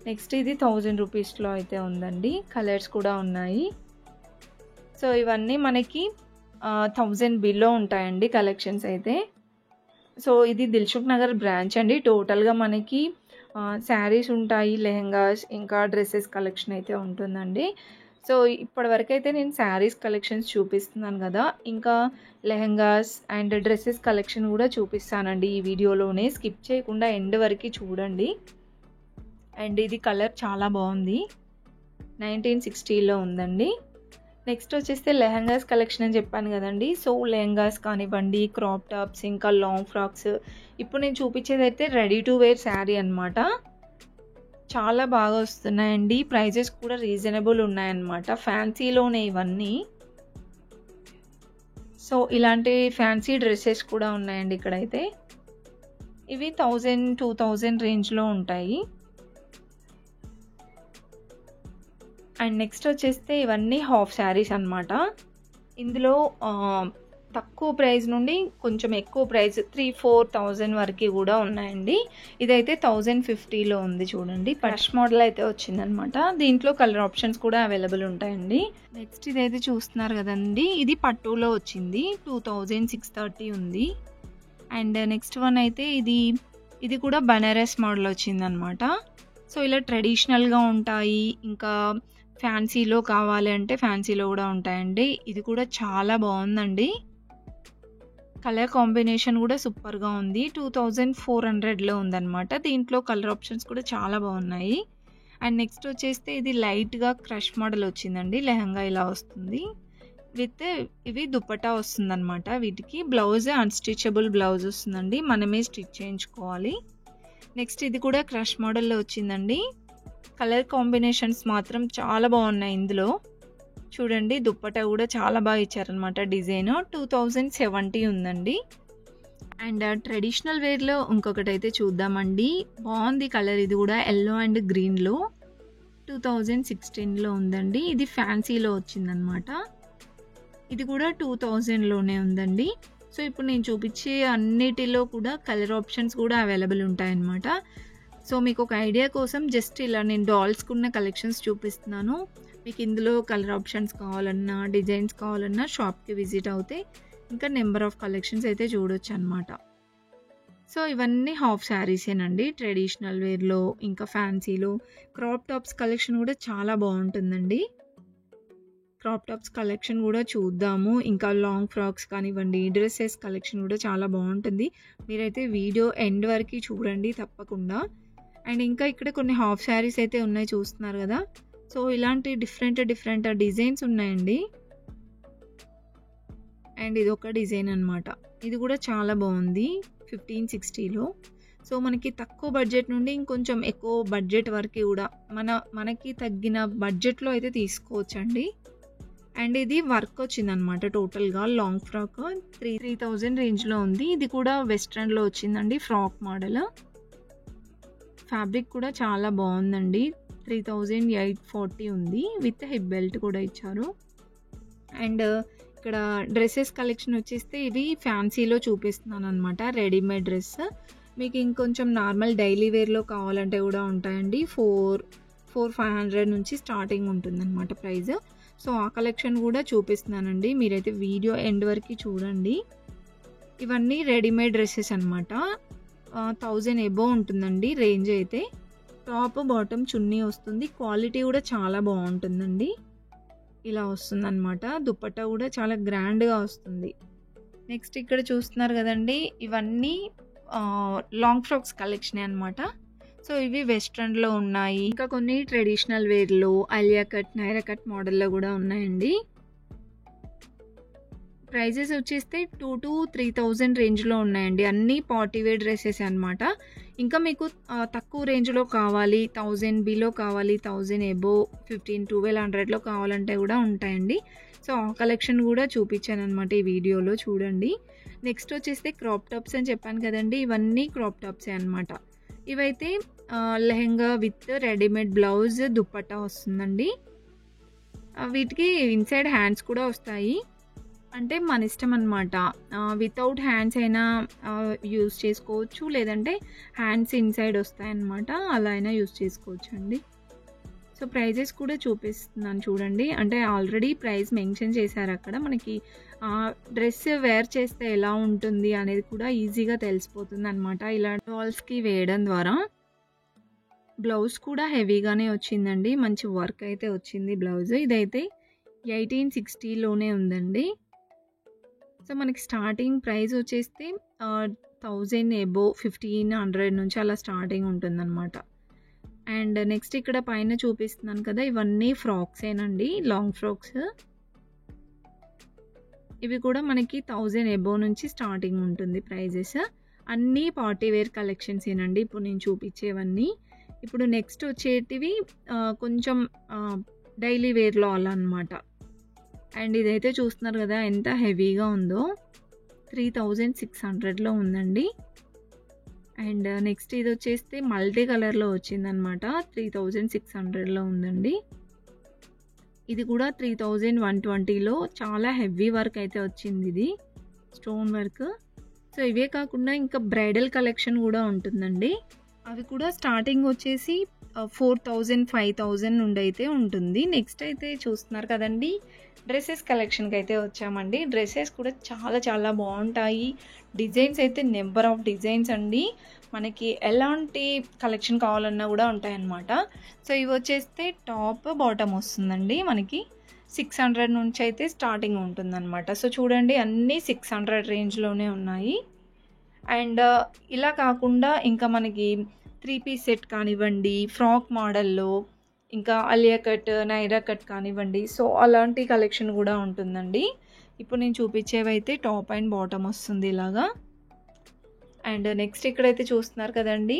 నెక్స్ట్ ఇది 1000 రూపీస్లో అయితే ఉందండి. కలర్స్ కూడా ఉన్నాయి. సో ఇవన్నీ మనకి 1000 బిలో ఉంటాయండి కలెక్షన్స్ అయితే. సో ఇది దిల్సుఖ్ నగర్ బ్రాంచ్ అండి. టోటల్గా మనకి శారీస్ ఉంటాయి, లెహెంగాస్, ఇంకా డ్రెస్సెస్ కలెక్షన్ అయితే ఉంటుందండి. సో ఇప్పటివరకు అయితే నేను శారీస్ కలెక్షన్స్ చూపిస్తున్నాను కదా, ఇంకా లెహెంగాస్ అండ్ డ్రెస్సెస్ కలెక్షన్ కూడా చూపిస్తానండి ఈ వీడియోలోనే. స్కిప్ చేయకుండా ఎండ్ వరకు చూడండి. అండ్ ఇది కలర్ చాలా బాగుంది. 1960లో ఉందండి. నెక్స్ట్ వచ్చేస్తే లెహెంగాస్ కలెక్షన్ అని చెప్పాను కదండి. సో లెహెంగాస్ కానివ్వండి, క్రాప్ టాప్స్, ఇంకా లాంగ్ ఫ్రాక్స్. ఇప్పుడు నేను చూపించేది అయితే రెడీ టు వేర్ శారీ అనమాట. చాలా బాగా వస్తున్నాయండి. ప్రైజెస్ కూడా రీజనబుల్ ఉన్నాయన్నమాట. ఫ్యాన్సీలోనే ఇవన్నీ. సో ఇలాంటి ఫ్యాన్సీ డ్రెస్సెస్ కూడా ఉన్నాయండి ఇక్కడైతే. ఇవి 1000, 2000 రేంజ్లో ఉంటాయి. అండ్ నెక్స్ట్ వచ్చేస్తే ఇవన్నీ హాఫ్ శారీస్ అనమాట. ఇందులో తక్కువ ప్రైస్ నుండి కొంచెం ఎక్కువ ప్రైస్ 3-4,000 వరకు కూడా ఉన్నాయండి. ఇదైతే 1050లో ఉంది చూడండి. ఫ్రెష్ మోడల్ అయితే వచ్చిందనమాట. దీంట్లో కలర్ ఆప్షన్స్ కూడా అవైలబుల్ ఉంటాయండి. నెక్స్ట్ ఇదైతే చూస్తున్నారు కదండి, ఇది పట్టులో వచ్చింది. 2630 ఉంది. అండ్ నెక్స్ట్ వన్ అయితే ఇది కూడా బనారస్ మోడల్ వచ్చిందనమాట. సో ఇలా ట్రెడిషనల్గా ఉంటాయి. ఇంకా ఫ్యాన్సీలో కావాలి అంటే ఫ్యాన్సీలో కూడా ఉంటాయండి. ఇది కూడా చాలా బాగుందండి. కలర్ కాంబినేషన్ కూడా సూపర్గా ఉంది. 2400లో ఉందన్నమాట. దీంట్లో కలర్ ఆప్షన్స్ కూడా చాలా బాగున్నాయి. అండ్ నెక్స్ట్ వచ్చేస్తే ఇది లైట్గా క్రష్ మోడల్ వచ్చిందండి. లెహంగా ఇలా వస్తుంది. విత్ ఇవి దుపట్టా వస్తుందన్నమాట. వీటికి బ్లౌజ్ అన్స్టిచబుల్ బ్లౌజ్ వస్తుందండి. మనమే స్టిచ్ చేయించుకోవాలి. నెక్స్ట్ ఇది కూడా క్రష్ మోడల్లో వచ్చిందండి. కలర్ కాంబినేషన్స్ మాత్రం చాలా బాగున్నాయి ఇందులో. చూడండి, దుప్పటా కూడా చాలా బాగా ఇచ్చారనమాట. డిజైన్ 2070 ఉందండి. అండ్ ట్రెడిషనల్ వేర్లో ఇంకొకటి అయితే చూద్దామండి. బాగుంది కలర్. ఇది కూడా ఎల్లో అండ్ గ్రీన్లో 2016లో ఉందండి. ఇది ఫ్యాన్సీలో వచ్చిందనమాట. ఇది కూడా 2000లోనే ఉందండి. సో ఇప్పుడు నేను చూపించే అన్నిటిలో కూడా కలర్ ఆప్షన్స్ కూడా అవైలబుల్ ఉంటాయన్నమాట. సో మీకు ఒక ఐడియా కోసం జస్ట్ ఇలా నేను డాల్స్కున్న కలెక్షన్స్ చూపిస్తున్నాను. మీకు ఇందులో కలర్ ఆప్షన్స్ కావాలన్నా, డిజైన్స్ కావాలన్నా షాప్కి విజిట్ అవుతే ఇంకా నెంబర్ ఆఫ్ కలెక్షన్స్ అయితే చూడొచ్చు అనమాట. సో ఇవన్నీ హాఫ్ శారీసేనండి. ట్రెడిషనల్ వేర్లో, ఇంకా ఫ్యాన్సీలో. క్రాప్ టాప్స్ కలెక్షన్ కూడా చాలా బాగుంటుందండి. క్రాప్ టాప్స్ కలెక్షన్ కూడా చూద్దాము. ఇంకా లాంగ్ ఫ్రాక్స్ కానివ్వండి, డ్రెస్సెస్ కలెక్షన్ కూడా చాలా బాగుంటుంది. మీరైతే వీడియో ఎండ్ వరకు చూడండి తప్పకుండా. అండ్ ఇంకా ఇక్కడ కొన్ని హాఫ్ శారీస్ అయితే ఉన్నాయి చూస్తున్నారు కదా. సో ఇలాంటి డిఫరెంట్ డిజైన్స్ ఉన్నాయండి. అండ్ ఇది ఒక డిజైన్ అనమాట. ఇది కూడా చాలా బాగుంది. 1560లో. సో మనకి తక్కువ బడ్జెట్ నుండి ఇంకొంచెం ఎక్కువ బడ్జెట్ వరకు కూడా మనకి తగ్గిన బడ్జెట్లో అయితే తీసుకోవచ్చండి. అండ్ ఇది వర్క్ వచ్చిందనమాట. టోటల్గా లాంగ్ ఫ్రాక్ 3000 రేంజ్లో ఉంది. ఇది కూడా వెస్ట్రన్లో వచ్చిందండి. Frock model. ఫ్యాబ్రిక్ కూడా చాలా బాగుందండి. 3840 ఉంది. విత్ హిప్ బెల్ట్ కూడా ఇచ్చారు. అండ్ ఇక్కడ డ్రెస్సెస్ కలెక్షన్ వచ్చేస్తే ఇవి ఫ్యాన్సీలో చూపిస్తున్నాను అనమాట. Readymade dress. మీకు ఇంకొంచెం నార్మల్ డైలీ వేర్లో కావాలంటే కూడా ఉంటాయండి. 400-500 నుంచి స్టార్టింగ్ ఉంటుందన్నమాట ప్రైస్. సో ఆ కలెక్షన్ కూడా చూపిస్తున్నానండి. మీరైతే వీడియో ఎండ్ వరకు చూడండి. ఇవన్నీ రెడీమేడ్ డ్రెస్సెస్ అనమాట. 1000 అబోవ్ ఉంటుందండి రేంజ్ అయితే. టాప్ బాటమ్ చున్నీ వస్తుంది. క్వాలిటీ కూడా చాలా బాగుంటుందండి. ఇలా వస్తుందన్నమాట. దుపట్టా కూడా చాలా గ్రాండ్గా వస్తుంది. నెక్స్ట్ ఇక్కడ చూస్తున్నారు కదండి, ఇవన్నీ లాంగ్ ఫ్రాక్స్ కలెక్షనే అనమాట. సో ఇవి వెస్ట్రన్లో ఉన్నాయి. ఇంకా కొన్ని ట్రెడిషనల్ వేర్లో అలియా కట్, నైరా కట్ మోడల్లో కూడా ఉన్నాయండి. ప్రైజెస్ వచ్చేస్తే 2,000-3,000 రేంజ్లో ఉన్నాయండి. అన్నీ పార్టీ వేర్ డ్రెస్సెస్ అనమాట. ఇంకా మీకు తక్కువ రేంజ్లో కావాలి, 1000 బిలో కావాలి, 1000 అబోవ్ 1500-1200లో కావాలంటే కూడా ఉంటాయండి. సో ఆ కలెక్షన్ కూడా చూపించాను అనమాట ఈ వీడియోలో. చూడండి. నెక్స్ట్ వచ్చేస్తే క్రాప్ టాప్స్ అని చెప్పాను కదండి. ఇవన్నీ క్రాప్ టాప్సే అనమాట. ఇవైతే lehenga with readymade blouse, dupatta వస్తుందండి. వీటికి ఇన్సైడ్ హ్యాండ్స్ కూడా వస్తాయి. అంటే మన ఇష్టం అనమాట. వితౌట్ హ్యాండ్స్ అయినా యూజ్ చేసుకోవచ్చు. లేదంటే హ్యాండ్స్ ఇన్‌సైడ్ వస్తాయన్నమాట. అలా అయినా యూజ్ చేసుకోవచ్చండి. సో, ప్రైజెస్ కూడా చూపిస్తున్నాను చూడండి. అంటే ఆల్రెడీ ప్రైస్ మెన్షన్ చేశారక్కడ. మనకి డ్రెస్ వేర్ చేస్తే ఎలా ఉంటుంది అనేది కూడా ఈజీగా తెలిసిపోతుందనమాట. ఇలా డాల్స్‌కి వేయడం ద్వారా. బ్లౌజ్ కూడా హెవీగానే వచ్చిందండి. మంచి వర్క్ అయితే వచ్చింది బ్లౌజ్. ఇదైతే 1860లోనే ఉందండి. సో, మనకి స్టార్టింగ్ ప్రైస్ వచ్చేస్తే 1000 అబోవ్ 1500 నుంచి అలా స్టార్టింగ్ ఉంటుందన్నమాట. అండ్ నెక్స్ట్ ఇక్కడ పైన చూపిస్తున్నాను కదా! ఇవన్నీ ఫ్రాక్సేనండి. Long frocks. ఇవి కూడా మనకి 1000 అబోవ్ నుంచి స్టార్టింగ్ ఉంటుంది ప్రైజెస్. అన్నీ పార్టీ వేర్ కలెక్షన్సేనండి ఇప్పుడు నేను చూపించేవన్నీ. ఇప్పుడు నెక్స్ట్ వచ్చేటివి కొంచెం డైలీ వేర్‌లో అలా అనమాట. అండ్ ఇదైతే చూస్తున్నారు కదా! ఎంత హెవీగా ఉందో. 3600లో ఉందండి. అండ్ నెక్స్ట్ ఇది వచ్చేస్తే మల్టీ కలర్‌లో వచ్చిందనమాట. 3600లో ఉందండి. ఇది కూడా 3120లో చాలా హెవీ వర్క్ అయితే వచ్చింది ఇది. Stone work. సో, ఇవే కాకుండా ఇంకా బ్రైడల్ కలెక్షన్ కూడా ఉంటుందండి. అవి కూడా స్టార్టింగ్ వచ్చేసి 4000, 5000 నుండి అయితే ఉంటుంది. నెక్స్ట్ అయితే చూస్తున్నారు కదండీ! డ్రెసెస్ కలెక్షన్‌కి అయితే వచ్చామండి. డ్రెసెస్ కూడా చాలా చాలా బాగుంటాయి. డిజైన్స్ అయితే నెంబర్ ఆఫ్ డిజైన్స్ అండి. మనకి ఎలాంటి కలెక్షన్ కావాలన్నా కూడా ఉంటాయన్నమాట. సో, ఇవి వచ్చేస్తే టాప్, బాటమ్ వస్తుందండి మనకి. 600 నుంచి అయితే స్టార్టింగ్ ఉంటుందన్నమాట. సో, చూడండి అన్నీ 600 రేంజ్‌లోనే ఉన్నాయి. అండ్ ఇలా కాకుండా ఇంకా మనకి 3 పీస్ సెట్ కానివ్వండి, ఫ్రాక్ మోడల్‌లో, ఇంకా అలియా కట్, నైరా కట్ కానివ్వండి. సో, అలాంటి కలెక్షన్ కూడా ఉంటుందండి. ఇప్పుడు నేను చూపించేవైతే టాప్ అండ్ బాటమ్ వస్తుంది ఇలాగా. అండ్ నెక్స్ట్ ఇక్కడైతే చూస్తున్నారు కదండీ!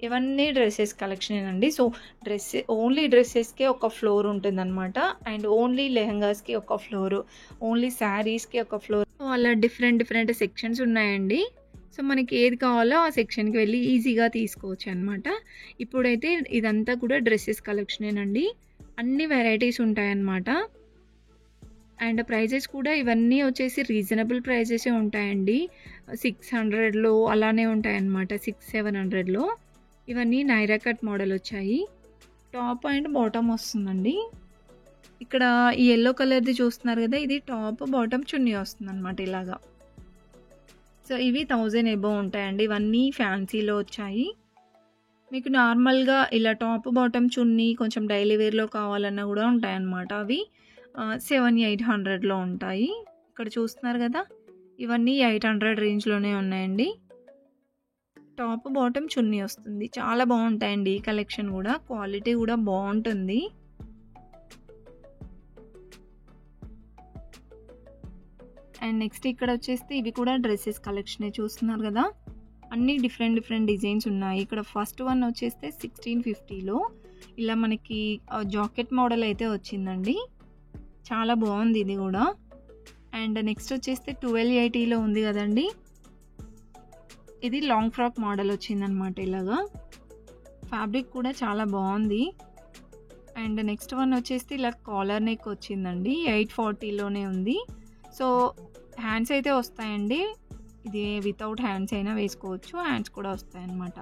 ఇవన్నీ డ్రెసెస్ కలెక్షనేనండి. సో, ఓన్లీ డ్రెసెస్‌కే ఒక ఫ్లోర్ ఉంటుందన్నమాట. అండ్ ఓన్లీ లెహెంగాస్‌కి ఒక ఫ్లోరు, ఓన్లీ శారీస్‌కి ఒక ఫ్లోర్. సో, అలా డిఫరెంట్ డిఫరెంట్ సెక్షన్స్ ఉన్నాయండి. సో, మనకి ఏది కావాలో ఆ సెక్షన్‌కి వెళ్ళి ఈజీగా తీసుకోవచ్చు అనమాట. ఇప్పుడైతే ఇదంతా కూడా డ్రెసెస్ కలెక్షనేనండి. అన్ని వెరైటీస్ ఉంటాయన్నమాట. అండ్ ప్రైజెస్ కూడా ఇవన్నీ వచ్చేసి రీజనబుల్ ప్రైజెసే ఉంటాయండి. 600లో అలానే ఉంటాయన్నమాట. 600-700లో. ఇవన్నీ నైరా కట్ మోడల్ వచ్చాయి. టాప్ అండ్ బాటమ్ వస్తుందండి. ఇక్కడ ఈ యెల్లో కలర్‌ది చూస్తున్నారు కదా! ఇది టాప్, బాటమ్ చున్నీ వస్తుందన్నమాట ఇలాగా. సో, ఇవి 1000 అబోవ్ ఉంటాయండి. ఇవన్నీ ఫ్యాన్సీలో వచ్చాయి. మీకు నార్మల్‌గా ఇలా టాప్, బాటమ్ చున్నీ కొంచెం డైలీ వేర్‌లో కావాలన్నా కూడా ఉంటాయన్నమాట. అవి 700-800లో ఉంటాయి. ఇక్కడ చూస్తున్నారు కదా! ఇవన్నీ 800 రేంజ్‌లోనే ఉన్నాయండి. టాప్, బాటమ్ చున్నీ వస్తుంది. చాలా బాగుంటాయండి ఈ కలెక్షన్ కూడా. క్వాలిటీ కూడా బాగుంటుంది. అండ్ నెక్స్ట్ ఇక్కడ వచ్చేస్తే ఇవి కూడా డ్రెసెస్ కలెక్షనే చూస్తున్నారు కదా! అన్నీ డిఫరెంట్ డిఫరెంట్ డిజైన్స్ ఉన్నాయి. ఇక్కడ ఫస్ట్ వన్ వచ్చేస్తే 1650లో ఇలా మనకి జాకెట్ మోడల్ అయితే వచ్చిందండి. చాలా బాగుంది ఇది కూడా. అండ్ నెక్స్ట్ వచ్చేస్తే 1280లో ఉంది కదండి! ఇది లాంగ్ ఫ్రాక్ మోడల్ వచ్చిందనమాట ఇలాగా. ఫ్యాబ్రిక్ కూడా చాలా బాగుంది. అండ్ నెక్స్ట్ వన్ వచ్చేసి ఇలా కాలర్ నెక్ వచ్చిందండి. 840లోనే ఉంది. సో, హ్యాండ్స్ అయితే వస్తాయండి. ఇది వితౌట్ హ్యాండ్స్ అయినా వేసుకోవచ్చు. హ్యాండ్స్ కూడా వస్తాయన్నమాట.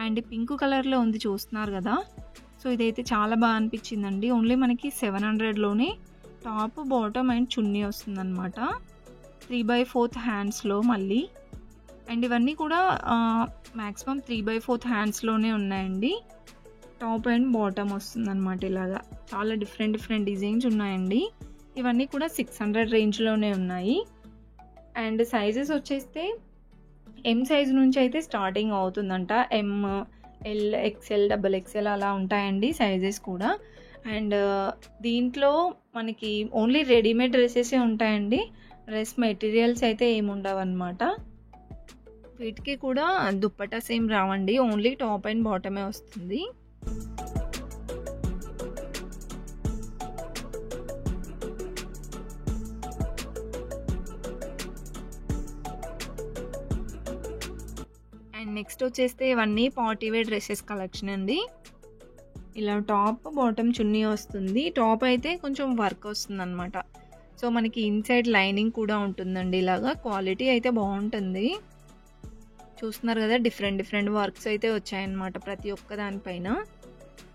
అండ్ పింక్ కలర్లో ఉంది చూస్తున్నారు కదా! సో, ఇదైతే చాలా బాగా అనిపించిందండి. ఓన్లీ మనకి 700లోనే టాప్, బాటమ్ అండ్ చున్నీ వస్తుందన్నమాట. 3/4 హ్యాండ్స్లో మళ్ళీ. అండ్ ఇవన్నీ కూడా మ్యాక్సిమం 3/4 హ్యాండ్స్లోనే ఉన్నాయండి. టాప్ అండ్ బాటమ్ వస్తుందన్నమాట ఇలాగా. చాలా డిఫరెంట్ డిఫరెంట్ డిజైన్స్ ఉన్నాయండి. ఇవన్నీ కూడా 600 రేంజ్‌లోనే ఉన్నాయి. అండ్ సైజెస్ వచ్చేస్తే ఎం సైజ్ నుంచి అయితే స్టార్టింగ్ అవుతుందంట. ఎం, ఎల్, ఎక్స్ఎల్, డబుల్ ఎక్స్ఎల్ అలా ఉంటాయండి సైజెస్ కూడా. అండ్ దీంట్లో మనకి ఓన్లీ రెడీమేడ్ డ్రెస్సెసే ఉంటాయండి. డ్రెస్ మెటీరియల్స్ అయితే ఏమి ఉండవన్నమాట. వీటికి కూడా దుప్పటాస్ ఏం రావండి. ఓన్లీ టాప్ అండ్ బాటమే వస్తుంది. అండ్ నెక్స్ట్ వచ్చేస్తే ఇవన్నీ పార్టీ వేర్ డ్రెస్సెస్ కలెక్షన్ అండి. ఇలా టాప్, బాటమ్ చున్నీ వస్తుంది. టాప్ అయితే కొంచెం వర్క్ వస్తుందన్నమాట. సో మనకి ఇన్సైడ్ లైనింగ్ కూడా ఉంటుందండి. ఇలాగా క్వాలిటీ అయితే బాగుంటుంది. చూస్తున్నారు కదా, డిఫరెంట్ డిఫరెంట్ వర్క్స్ అయితే వచ్చాయన్నమాట ప్రతి ఒక్క దానిపైన.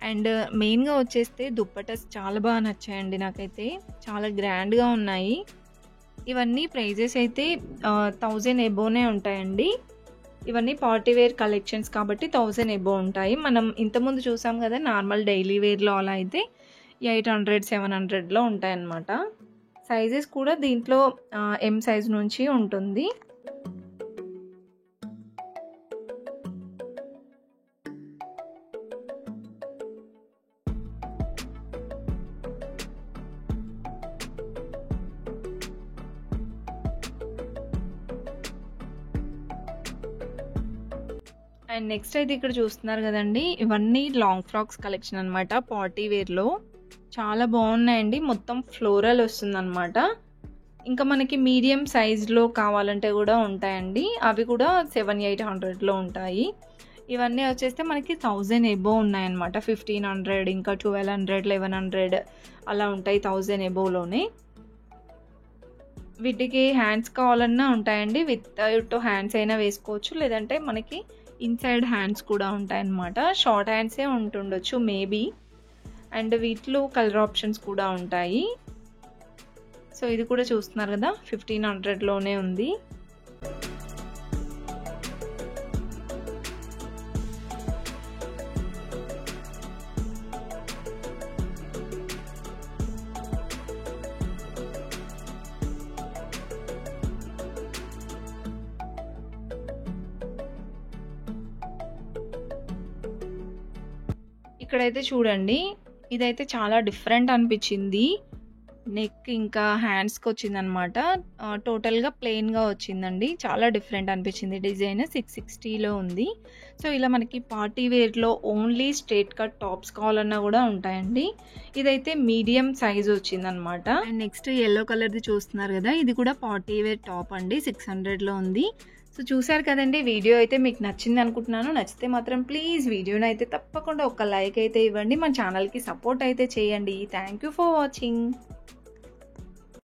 అండ్ మెయిన్గా వచ్చేస్తే దుప్పటాస్ చాలా బాగా నచ్చాయండి నాకైతే. చాలా గ్రాండ్గా ఉన్నాయి. ఇవన్నీ ప్రైజెస్ అయితే 1000 ఎబోనే ఉంటాయండి. ఇవన్నీ పార్టీ వేర్ కలెక్షన్స్ కాబట్టి 1000 ఎబో ఉంటాయి. మనం ఇంతకుముందు చూసాం కదా నార్మల్ డైలీ వేర్లో అలా అయితే 800 700లో ఉంటాయన్నమాట. సైజెస్ కూడా దీంట్లో ఎం సైజ్ నుంచి ఉంటుంది. అండ్ నెక్స్ట్ అయితే ఇక్కడ చూస్తున్నారు కదండి, ఇవన్నీ లాంగ్ ఫ్రాక్స్ కలెక్షన్ అనమాట. పార్టీ వేర్లో చాలా బాగున్నాయండి. మొత్తం ఫ్లోరల్ వస్తుందన్నమాట. ఇంకా మనకి మీడియం సైజ్లో కావాలంటే కూడా ఉంటాయండి. అవి కూడా 700-800లో ఉంటాయి. ఇవన్నీ వచ్చేస్తే మనకి 1000 ఎబో ఉన్నాయన్నమాట. 1500, ఇంకా 1200, 1100 అలా ఉంటాయి 1000 ఎబోలోనే. వీటికి హ్యాండ్స్ కావాలన్నా ఉంటాయండి. వితౌట్ హ్యాండ్స్ అయినా వేసుకోవచ్చు, లేదంటే మనకి ఇన్సైడ్ హ్యాండ్స్ కూడా ఉంటాయన్నమాట. షార్ట్ హ్యాండ్సే ఉంటుండొచ్చు మేబీ. అండ్ వీటిలో కలర్ ఆప్షన్స్ కూడా ఉంటాయి. సో ఇది కూడా చూస్తున్నారు కదా, 1500లోనే ఉంది. ఇక్కడైతే చూడండి, ఇదైతే చాలా డిఫరెంట్ అనిపించింది. నెక్ ఇంకా హ్యాండ్స్కి వచ్చిందనమాట. టోటల్గా ప్లెయిన్గా వచ్చిందండి. చాలా డిఫరెంట్ అనిపించింది. డిజైన్ 660లో ఉంది. సో ఇలా మనకి పార్టీ వేర్లో ఓన్లీ స్ట్రేట్ కట్ టాప్స్ కావాలన్నా కూడా ఉంటాయండి. ఇదైతే మీడియం సైజ్ వచ్చిందనమాట. అండ్ నెక్స్ట్ ఎల్లో కలర్ది చూస్తున్నారు కదా, ఇది కూడా పార్టీ వేర్ టాప్ అండి. 600లో ఉంది. సో చూసారు కదండి, వీడియో అయితే మీకు నచ్చింది అనుకుంటున్నాను. నచ్చితే మాత్రం ప్లీజ్ వీడియోని అయితే తప్పకుండా ఒక లైక్ అయితే ఇవ్వండి. మన ఛానల్కి సపోర్ట్ అయితే చేయండి. Thank you for watching.